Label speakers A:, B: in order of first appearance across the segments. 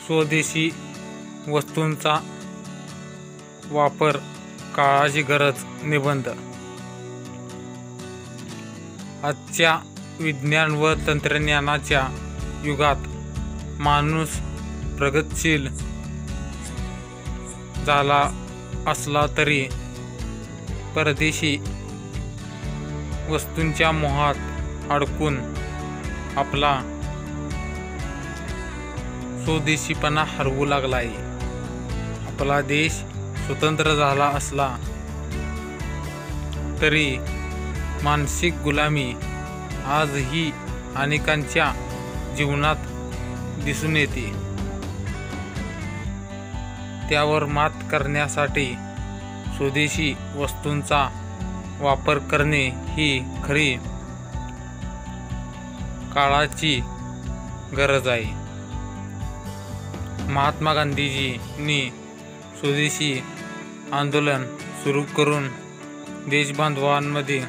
A: स्वदेशी वस्तूंचा वापर, काळाची गरज. निबंध. आजच्या विज्ञान व तंत्रज्ञानाच्या युगात माणूस प्रगतशील झाला असला तरी परदेशी वस्तूंच्या मोहात अडकून आपला स्वदेशीपणा हरवू लागला आहे. आपला देश स्वतंत्र झाला असला तरी मानसिक गुलामी आजही अनेकांच्या जीवनात दिसून येते. त्यावर मात करण्यासाठी स्वदेशी वस्तूंचा वापर करणे ही खरी काळाची गरज आहे. महात्मा गांधीजींनी स्वदेशी आंदोलन सुरू करून देशबांधवांमध्ये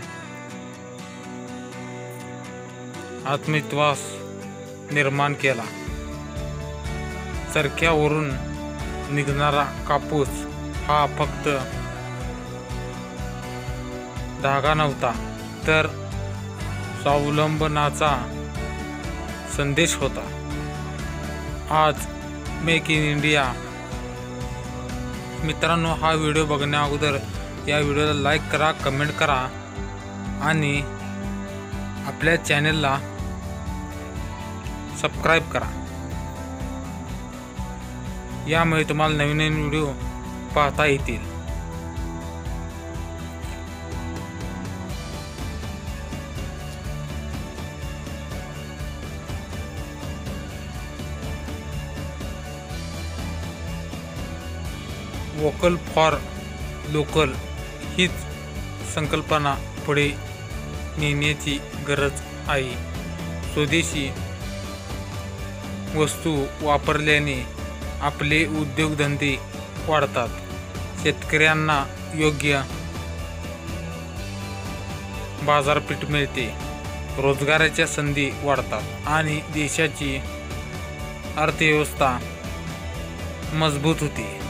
A: आत्मविश्वास निर्माण केला. चरख्यावरून निघणारा कापूस हा फक्त धागा नव्हता, तर स्वावलंबनाचा संदेश होता. आज मेक इन इंडिया. मित्रांनो, हा व्हिडिओ बघण्या अगोदर या व्हिडिओला लाईक करा, कमेंट करा आणि आपल्या चॅनलला सबस्क्राईब करा. यामुळे तुम्हाला नवीन नवीन व्हिडिओ पाहता येतील. वोकल फॉर लोकल हीच संकल्पना पुढे नेण्याची गरज आहे. स्वदेशी वस्तू वापरल्याने आपले उद्योगधंदे वाढतात, शेतकऱ्यांना योग्य बाजारपेठ मिळते, रोजगाराच्या संधी वाढतात आणि देशाची अर्थव्यवस्था मजबूत होते.